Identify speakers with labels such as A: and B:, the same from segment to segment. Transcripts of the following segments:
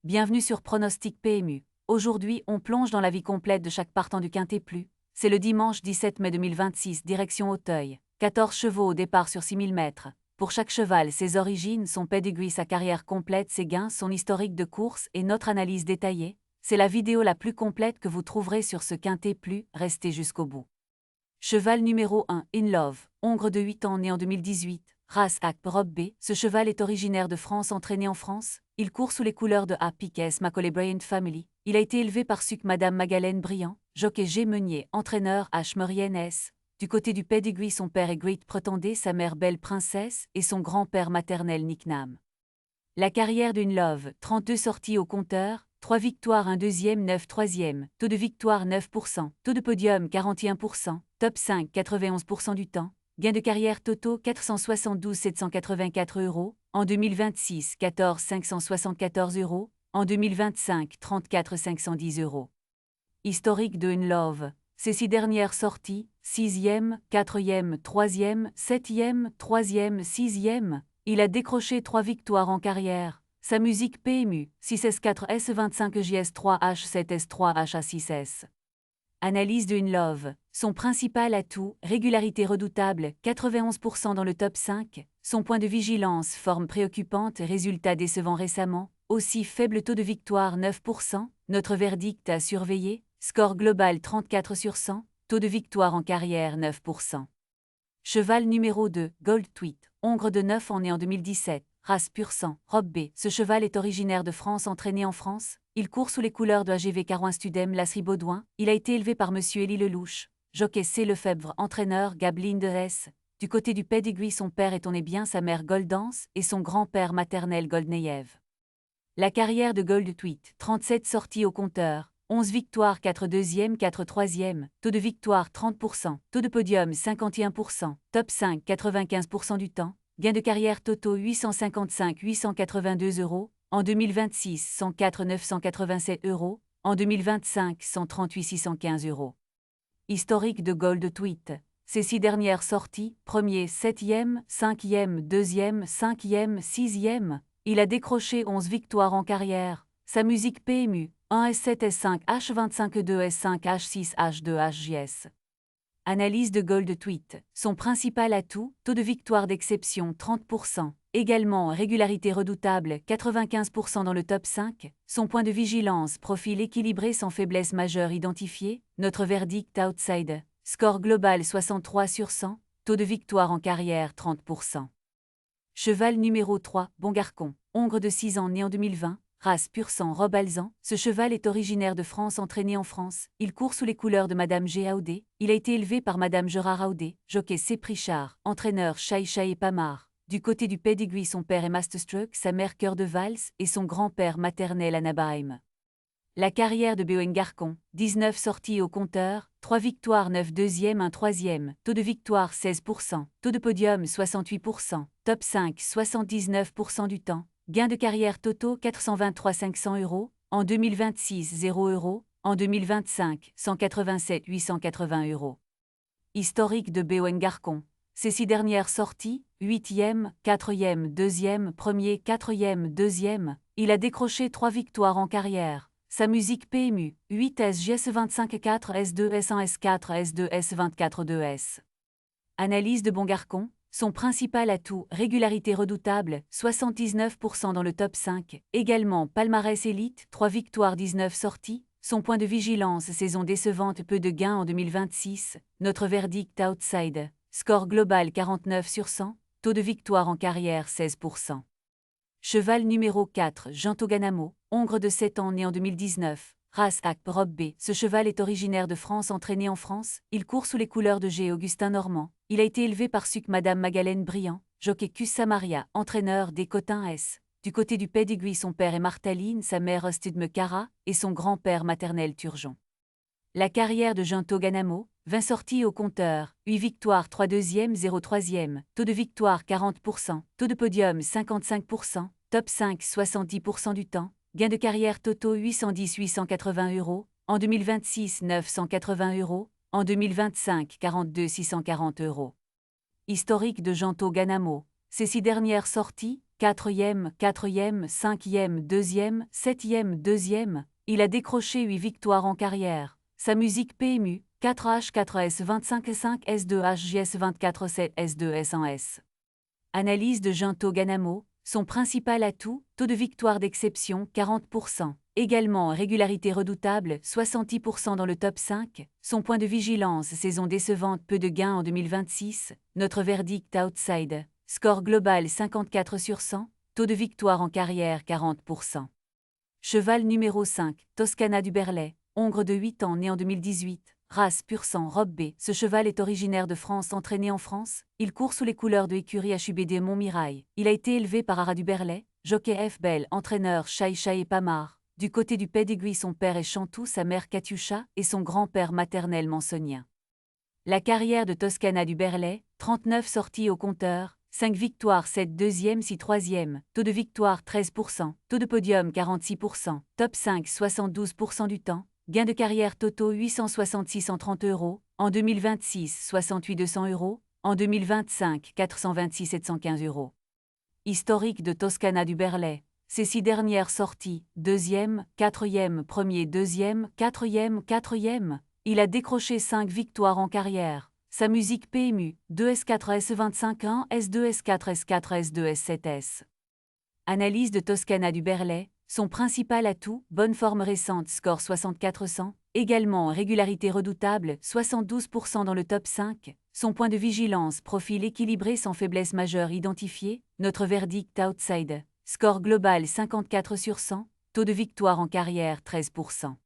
A: Bienvenue sur Pronostic PMU. Aujourd'hui, on plonge dans la vie complète de chaque partant du Quintet Plus. C'est le dimanche 17 mai 2026, direction Auteuil. 14 chevaux au départ sur 6000 mètres. Pour chaque cheval, ses origines, son pedigree, sa carrière complète, ses gains, son historique de course et notre analyse détaillée. C'est la vidéo la plus complète que vous trouverez sur ce Quintet Plus, restez jusqu'au bout. Cheval numéro 1, In Love, hongre de 8 ans né en 2018. Race Hack Rob B. Ce cheval est originaire de France, entraîné en France. Il court sous les couleurs de A. Piquet Macaulay Bryant Family. Il a été élevé par Suc Madame Magalène Briand, jockey G. Meunier, entraîneur H. Maurienne S. Du côté du pedigree, son père est Great Pretendé, sa mère Belle Princesse et son grand-père maternel Nick Nam. La carrière d'In Love, 32 sorties au compteur, 3 victoires, 1 deuxième, 9 troisième, taux de victoire 9%, taux de podium 41%, top 5 91% du temps. Gain de carrière totaux 472 784 €, en 2026 14 574 €, en 2025 34 510 €. Historique de In Love, ces 6 dernières sorties, 6e, 4e, 3e, 7e, 3e, 6e, il a décroché 3 victoires en carrière. Sa musique PMU, 6S4S 25JS3H 7S3HA6S. Analyse de In Love. Son principal atout, régularité redoutable, 91% dans le top 5. Son point de vigilance, forme préoccupante, résultat décevant récemment. Aussi faible taux de victoire 9%. Notre verdict à surveiller. Score global 34 sur 100. Taux de victoire en carrière 9%. Cheval numéro 2, Gold Tweet, hongre de 9 ans né en 2017. Race pur sang, Rob B. Ce cheval est originaire de France, entraîné en France. Il court sous les couleurs de AGV Carouin Studem Lasserie Baudouin. Il a été élevé par Monsieur Élie Lelouch. Jockey C. Lefebvre, entraîneur Gabeline de S. Du côté du pedigree, son père est On est bien, sa mère Goldance et son grand-père maternel Goldneyev. La carrière de Gold Tweet, 37 sorties au compteur, 11 victoires, 4 deuxièmes, 4 troisièmes, taux de victoire 30%, taux de podium 51%, top 5 95% du temps. Gain de carrière totaux 855 882 €, en 2026 104 987 €, en 2025 138 615 €. Historique de Gold Tweet. Ces 6 dernières sorties, 1er, 7e, 5e, 2e, 5e, 6e, il a décroché 11 victoires en carrière. Sa musique PMU, 1S7 S5 H25 2 S5 H6 H2 HJS. Analyse de Gold Tweet. Son principal atout, taux de victoire d'exception 30%. Également régularité redoutable 95% dans le top 5. Son point de vigilance, profil équilibré sans faiblesse majeure identifiée. Notre verdict outside. Score global 63 sur 100. Taux de victoire en carrière 30%. Cheval numéro 3, Bongarcon, hongre de 6 ans né en 2020. Race pur sang Rob Alzan, ce cheval est originaire de France, entraîné en France. Il court sous les couleurs de Madame G. Audé. Il a été élevé par Madame Gerard Audé, jockey C. Prichard, entraîneur Chai Chai et Pamar. Du côté du pedigree, son père est Masterstruck, sa mère Cœur de Valse et son grand-père maternel Anabaim. La carrière de Bongarcon, 19 sorties au compteur, 3 victoires, 9 deuxièmes, 1 troisième, taux de victoire 16%, taux de podium 68%, top 5 79% du temps. Gain de carrière totaux 423 500 €, en 2026 0 €, en 2025 187 880 €. Historique de Bongarcon. Ces 6 dernières sorties, 8e, 4e, 2e, 1er, 4e, 2e, il a décroché 3 victoires en carrière. Sa musique PMU, 8S JS25 4 S2 S1 S4 S2 S24 2S. Analyse de Bongarcon. Son principal atout, régularité redoutable, 79% dans le top 5. Également palmarès élite, 3 victoires, 19 sorties. Son point de vigilance, saison décevante, peu de gains en 2026. Notre verdict outside. Score global 49 sur 100. Taux de victoire en carrière 16%. Cheval numéro 4, Jean Toganamo, hongre de 7 ans né en 2019. Race Hack Rob B. Ce cheval est originaire de France, entraîné en France. Il court sous les couleurs de G. Augustin Normand. Il a été élevé par Suc Madame Magalène Briand, jockey Cus Samaria, entraîneur des Cotins S. Du côté du pedigree, son père est Martaline, sa mère Ostudme Cara et son grand-père maternel Turgeon. La carrière de Jean Toganamo, 20 sorties au compteur, 8 victoires, 3 deuxièmes, 0 troisième, taux de victoire 40%, taux de podium 55%, top 5 70% du temps. Gain de carrière totaux 810 880 €, en 2026 980 €, en 2025 42 640 €. Historique de Jean Toganamo. Ces 6 dernières sorties, 4e, 4e, 5e, 2e, 7e, 2e. Il a décroché 8 victoires en carrière. Sa musique PMU, 4H, 4S, 25, 5, S2H, JS 24, 7, S2, S1S. Analyse de Junto Ganamo. Son principal atout, taux de victoire d'exception 40%. Également régularité redoutable 70% dans le top 5. Son point de vigilance saison décevante peu de gains en 2026. Notre verdict outside. Score global 54 sur 100. Taux de victoire en carrière 40%. Cheval numéro 5, Toscana du Berlay. Hongre de 8 ans né en 2018. Race pur sang robe B. Ce cheval est originaire de France, entraîné en France. Il court sous les couleurs de l'écurie HUBD Montmirail. Il a été élevé par Ara du Berlay, jockey F. Bell, entraîneur Chai et Pamar. Du côté du pedigree, son père est Chantou, sa mère Katyusha et son grand-père maternel Mansonien. La carrière de Toscana du Berlay, 39 sorties au compteur, 5 victoires, 7 deuxième, 6 troisième, taux de victoire 13%, taux de podium 46%, top 5 72% du temps, gain de carrière totaux 866 130 €, en 2026 68 200 €, en 2025 426 715 €. Historique de Toscana du Berlay. Ses 6 dernières sorties, 2e, 4e, 1er, 2e, 4e, 4e. Il a décroché 5 victoires en carrière. Sa musique PMU, 2S4 S25 1 S2 S4 S4 S2 S7S. Analyse de Toscana du Berlay. Son principal atout, bonne forme récente, score 6400. Également régularité redoutable, 72% dans le top 5. Son point de vigilance, profil équilibré sans faiblesse majeure identifiée. Notre verdict outside. Score global 54 sur 100. Taux de victoire en carrière 13%.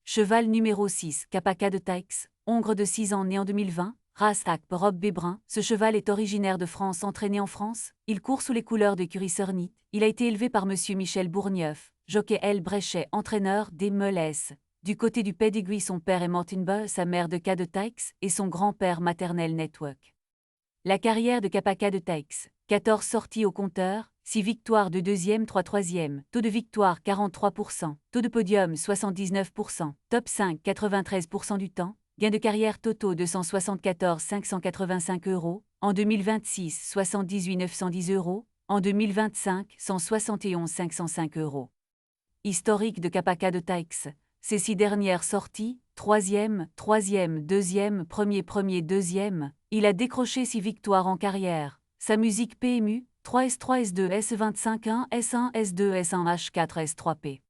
A: Cheval numéro 6, Kapaka de Taix. Hongre de 6 ans né en 2020. Race Hack, robe Bébrun. Ce cheval est originaire de France, entraîné en France. Il court sous les couleurs de l'écurie Cernit. Il a été élevé par Monsieur Michel Bourgneuf, jockey L. Bréchet, entraîneur des Meules. Du côté du pedigree, son père est Martin Bull, sa mère de K de Taix et son grand-père maternel Network. La carrière de Kapaka de Taix, 14 sorties au compteur, 6 victoires de 2e, 3 troisième, taux de victoire 43%, taux de podium 79%, top 5 93% du temps, gain de carrière totaux 274 585 €, en 2026 78 910 €, en 2025 171 505 €. Historique de Kapaka de Taix. Ses 6 dernières sorties, 3e, 3e, 2e, 1er, 2e, il a décroché 6 victoires en carrière. Sa musique PMU, 3S3 S2 S25 1 S1 S2 S1 H4 S3P.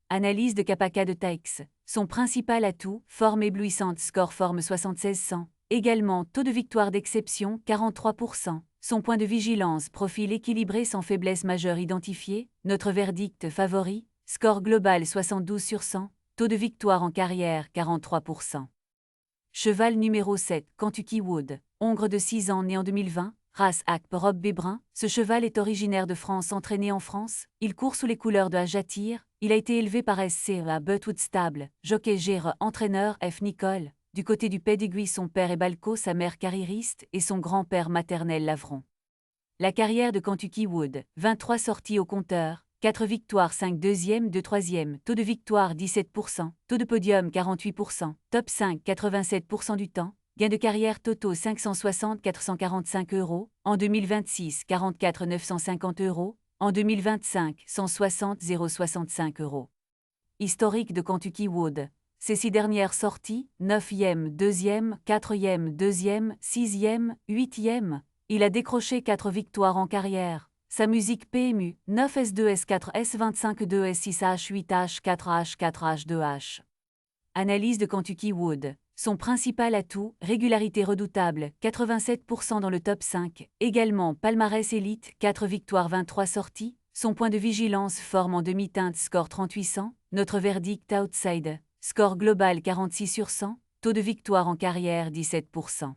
A: Analyse de Kapaka de Taix. Son principal atout, forme éblouissante, score forme 7600. Également taux de victoire d'exception 43%. Son point de vigilance, profil équilibré sans faiblesse majeure identifiée. Notre verdict favori, score global 72 sur 100. Taux de victoire en carrière 43%. Cheval numéro 7, Kentucky Wood. Hongre de 6 ans né en 2020. Race Hack, robe Bébrun. Ce cheval est originaire de France, entraîné en France. Il court sous les couleurs de Ajatir. Il a été élevé par SC à Butwood Stable, jockey Gère, entraîneur F. Nicole. Du côté du pedigree, son père est Balco, sa mère carriériste et son grand-père maternel Lavron. La carrière de Kentucky Wood, 23 sorties au compteur, 4 victoires, 5 deuxième, 2 troisième, taux de victoire 17%, taux de podium 48%, top 5 87% du temps, gain de carrière totaux 560 445 €, en 2026 44 950 €, en 2025 160 065 €. Historique de Kentucky Wood. Ses 6 dernières sorties, 9e, 2e, 4e, 2e, 6e, 8e, il a décroché 4 victoires en carrière. Sa musique PMU, 9 S2 S4 S25 2 S6 H8 H4 H4 H2H. Analyse de Kentucky Wood. Son principal atout, régularité redoutable, 87% dans le top 5. Également palmarès élite, 4 victoires 23 sorties. Son point de vigilance forme en demi-teinte, score 3800. Notre verdict outside. Score global 46 sur 100. Taux de victoire en carrière 17%.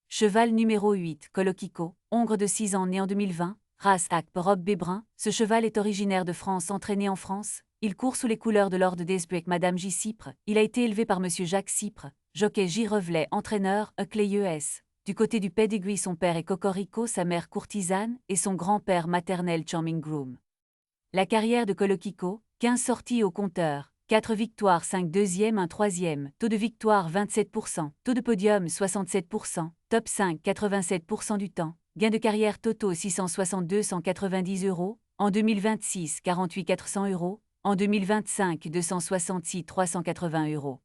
A: Cheval numéro 8, Colokiko. Hongre de 6 ans né en 2020. Race Hack, robe Bébrun. Ce cheval est originaire de France, entraîné en France. Il court sous les couleurs de Lord Desbuec Madame J. Cypre. Il a été élevé par Monsieur Jacques Cypre, jockey J. Revelet, entraîneur Cléus. Du côté du pedigree, son père est Cocorico, sa mère courtisane et son grand-père maternel Charming Groom. La carrière de Colokiko, 15 sorties au compteur, 4 victoires, 5 deuxième, 1 troisième, taux de victoire 27%, taux de podium 67%, top 5 87% du temps, gain de carrière totaux 662 190 €, en 2026 48 400 €, en 2025 266 380 €.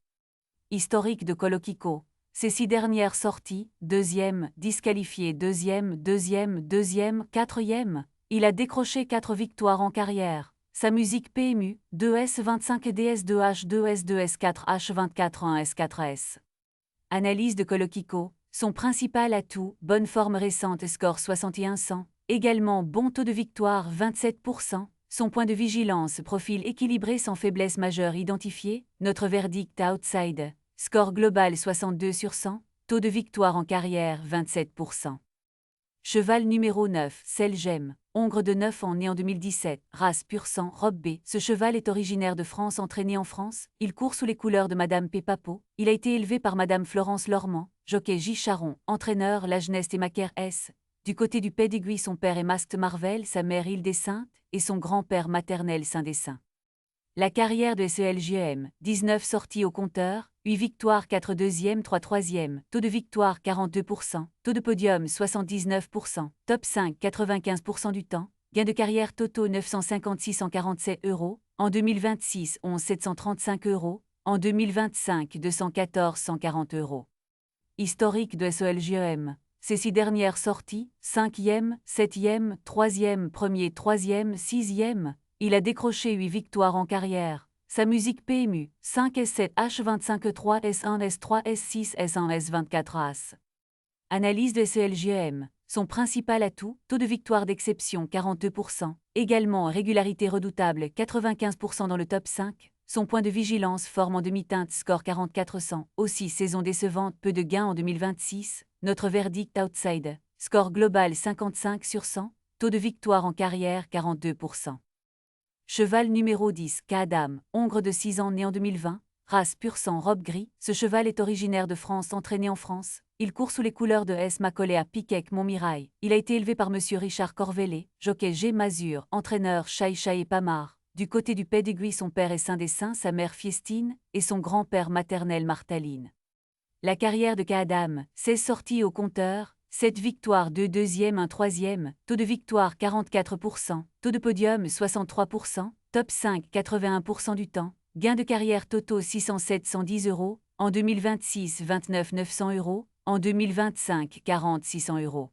A: Historique de Colo-Kiko. Ces 6 dernières sorties, deuxième, disqualifié deuxième, quatrième. Il a décroché 4 victoires en carrière. Sa musique PMU, 2S25 DS2H 2S2S4H 24 1S4S. Analyse de Colo-Kiko. Son principal atout, bonne forme récente score 61-100. Également bon taux de victoire 27%. Son point de vigilance, profil équilibré sans faiblesse majeure identifiée. Notre verdict outside. Score global 62/100, taux de victoire en carrière 27%. Cheval numéro 9, Selgem, hongre de 9 ans né en 2017, race pur sang, robe B. Ce cheval est originaire de France, entraîné en France. Il court sous les couleurs de Madame Pépapo. Il a été élevé par Madame Florence Lormand, jockey J. Charon, entraîneur Lageneste et Macaire S. Du côté du pedigree, son père est Masked Marvel, sa mère Île des Saintes, et son grand-père maternel Saint des Saints. La carrière de SELGEM, 19 sorties au compteur, 8 victoires 4 deuxièmes 3 troisièmes, taux de victoire 42%, taux de podium 79%, top 5 95% du temps, gain de carrière totaux 956 147 €, en 2026 11 735 €, en 2025 214 140 €. Historique de SELGEM. Ces 6 dernières sorties, 5e, 7e, 3e, 1er, 3e, 6e, il a décroché 8 victoires en carrière. Sa musique PMU, 5S7 H25 3 S1 S3 S6 S1 S24 As. Analyse de SELGEM. Son principal atout, taux de victoire d'exception 42%, également régularité redoutable 95% dans le top 5. Son point de vigilance forme en demi-teinte score 4400, aussi saison décevante, peu de gains en 2026. Notre verdict outside, score global 55/100, taux de victoire en carrière 42%. Cheval numéro 10, Kadam, hongre de 6 ans né en 2020, race pur sang robe gris. Ce cheval est originaire de France, entraîné en France. Il court sous les couleurs de S. Macaulay à Piquec Montmirail. Il a été élevé par Monsieur Richard Corvellet, jockey G. Mazur, entraîneur Chai et Pamar. Du côté du pedigree, son père est Saint des Saints, sa mère Fiestine, et son grand-père maternel Martaline. La carrière de Kadam, 16 sorties au compteur, 7 victoires 2 deuxièmes 1 troisième, taux de victoire 44%, taux de podium 63%, top 5 81% du temps, gain de carrière totaux 607 110 €, en 2026 29 900 €, en 2025 40 600 €.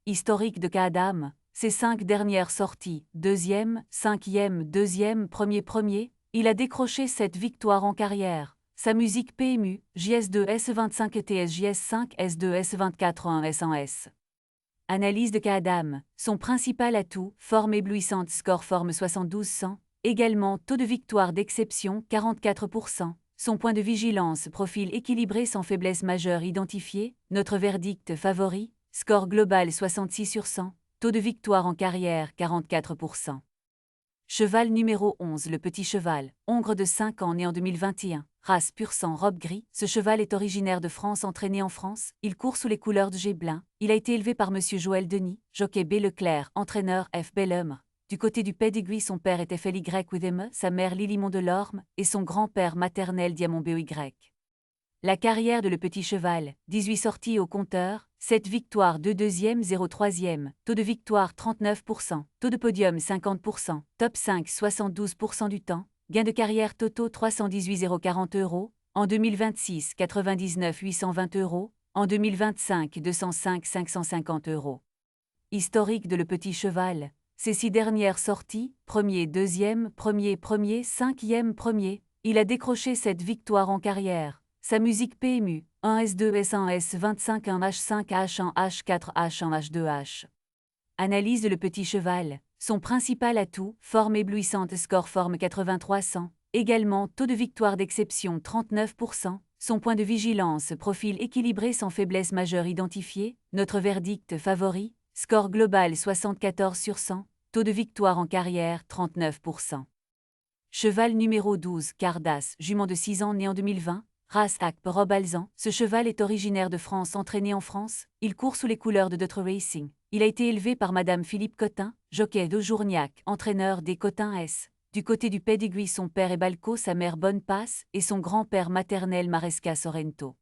A: Historique de Kadam, ses 5 dernières sorties, deuxième, cinquième, deuxième, premier, il a décroché 7 victoires en carrière. Sa musique PMU, JS2 S25 TS JS5 S2 S24 1 S1S. Analyse de Kadam. Son principal atout, forme éblouissante score forme 72-100, également taux de victoire d'exception 44%, son point de vigilance profil équilibré sans faiblesse majeure identifiée, notre verdict favori, score global 66/100, taux de victoire en carrière 44%. Cheval numéro 11, le petit cheval, hongre de 5 ans né en 2021, race pur sang robe gris. Ce cheval est originaire de France, entraîné en France. Il court sous les couleurs de Géblin. Il a été élevé par Monsieur Joël Denis, jockey B. Leclerc, entraîneur F. Bellum. Du côté du pedigree, son père était FLY Witheme, sa mère Lilimon Delorme, et son grand-père maternel Diamant BY. La carrière de le petit cheval, 18 sorties au compteur, 7 victoires 2 deuxièmes 0 troisième, taux de victoire 39%, taux de podium 50%, top 5 72% du temps, gain de carrière totaux 318 040 €, en 2026 99 820 €, en 2025 205 550 €. Historique de le petit cheval. Ces 6 dernières sorties, premier, deuxième, premier, cinquième, premier, il a décroché 7 victoires en carrière. Sa musique PMU, 1 S2 S1 S25 1 H5 H1 H4 H1 H2H. Analyse de le petit cheval. Son principal atout, forme éblouissante score forme 83-100, également taux de victoire d'exception 39%, son point de vigilance profil équilibré sans faiblesse majeure identifiée, notre verdict favori, score global 74/100, taux de victoire en carrière 39%. Cheval numéro 12, Cardass, jument de 6 ans né en 2020, race Acp Rob Alzan. Ce cheval est originaire de France, entraîné en France. Il court sous les couleurs de Deutre Racing. Il a été élevé par Madame Philippe Cotin, jockey d'Aujourniac, entraîneur des Cotin S. Du côté du pedigree, son père est Balco, sa mère Bonne Passe, et son grand-père maternel Maresca Sorrento.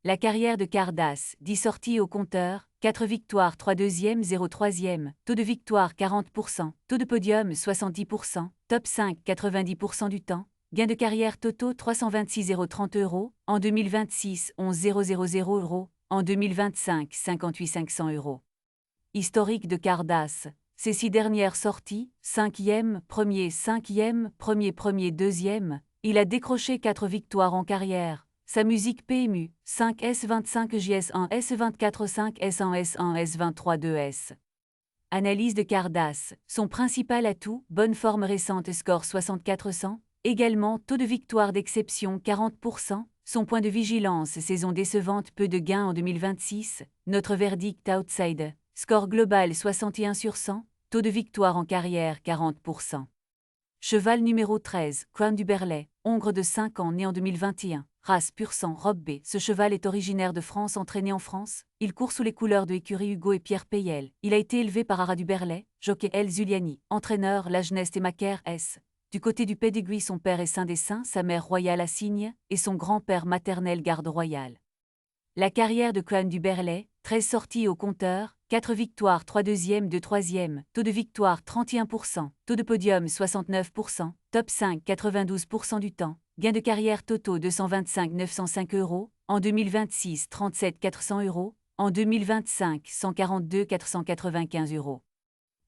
A: La carrière de Cardass, 10 sorties au compteur, 4 victoires 3 deuxièmes 0 troisième, taux de victoire 40%, taux de podium 70%, top 5 90% du temps, gain de carrière totaux 326 30 €, en 2026 11 000 €, en 2025 58 500 €. Historique de Cardass. Ces 6 dernières sorties, 5e, 1er, 5e, 1er, 2e, il a décroché 4 victoires en carrière. Sa musique PMU, 5S25 JS1 S24 5S1 S1 S23 2S. Analyse de Cardass. Son principal atout, bonne forme récente score 6400, également taux de victoire d'exception 40%, son point de vigilance saison décevante peu de gains en 2026, notre verdict outside, score global 61 sur 100, taux de victoire en carrière 40%. Cheval numéro 13, Crown du Berlay, hongre de 5 ans né en 2021, race pur sang robe B. Ce cheval est originaire de France, entraîné en France. Il court sous les couleurs de écurie Hugo et Pierre Payel. Il a été élevé par Ara du Berlay, jockey El Zuliani, entraîneur Lagenest et Macaire S. Du côté du pedigree, son père est Saint des Saints, sa mère royale Assigne, et son grand-père maternel Garde royale. La carrière de Crown du Berlay, 13 sorties au compteur, 4 victoires 3 deuxièmes 2 troisièmes, taux de victoire 31%, taux de podium 69%, top 5 92% du temps, gain de carrière totaux 225 905 €, en 2026 37 400 €, en 2025 142 495 €.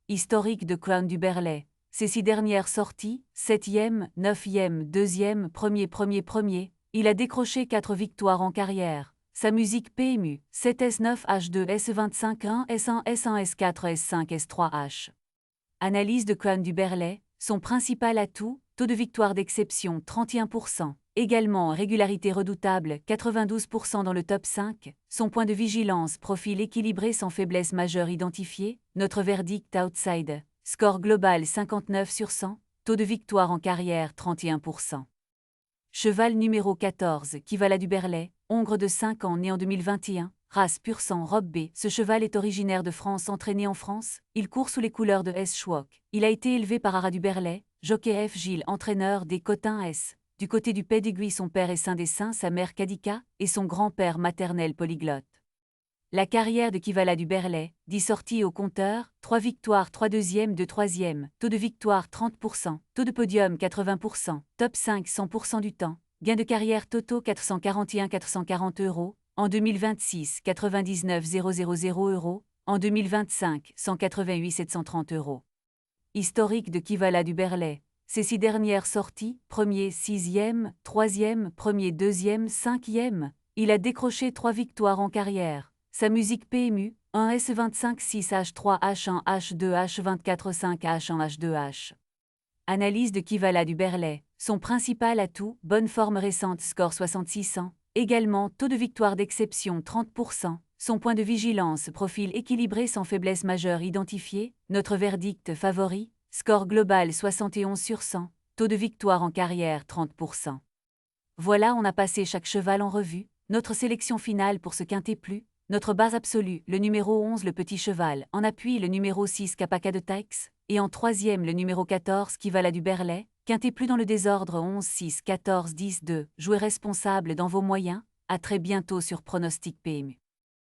A: Historique de Crown du Berlay. Ces 6 dernières sorties, 7e, 9e, 2e, 1er, il a décroché 4 victoires en carrière. Sa musique PMU, 7S9 H2 S25 1 S1 S1 S4 S5 S3 H. Analyse de Crown du Berlay, son principal atout, taux de victoire d'exception 31%, également régularité redoutable 92% dans le top 5, son point de vigilance profil équilibré sans faiblesse majeure identifiée, notre verdict outside, score global 59 sur 100, taux de victoire en carrière 31%. Cheval numéro 14, Kivala du Berlay, hongre de 5 ans né en 2021, race pur sang robe B. Ce cheval est originaire de France, entraîné en France. Il court sous les couleurs de S. Schwock. Il a été élevé par Ara du Berlay, jockey F. Gilles, entraîneur des Cotins S. Du côté du pedigree, son père est Saint des Saints, sa mère Kadika, et son grand-père maternel polyglotte. La carrière de Kivala du Berlay, 10 sorties au compteur, 3 victoires 3 deuxièmes 2 troisièmes, taux de victoire 30%, taux de podium 80%, top 5 100% du temps, gain de carrière totaux 441 440 €, en 2026 99 000 €, en 2025 188 730 €. Historique de Kivala du Berlay. Ces 6 dernières sorties, 1er, 6e, 3e, 1er, 2e, 5e, il a décroché 3 victoires en carrière. Sa musique PMU, 1 S25 6 H3 H1 H2 H24 5 H1 H2H. Analyse de Kivala du Berlay. Son principal atout, bonne forme récente score 6600, également taux de victoire d'exception 30%, son point de vigilance profil équilibré sans faiblesse majeure identifiée, notre verdict favori, score global 71 sur 100, taux de victoire en carrière 30%. Voilà, on a passé chaque cheval en revue, notre sélection finale pour ce quintet plus. Notre base absolue, le numéro 11 le Petit Cheval, en appui le numéro 6 Kapaka de Taix, et en troisième le numéro 14 Kivala du Berlay, quintet plus dans le désordre 11, 6, 14, 10, 2, jouez responsable dans vos moyens, à très bientôt sur Pronostic PMU.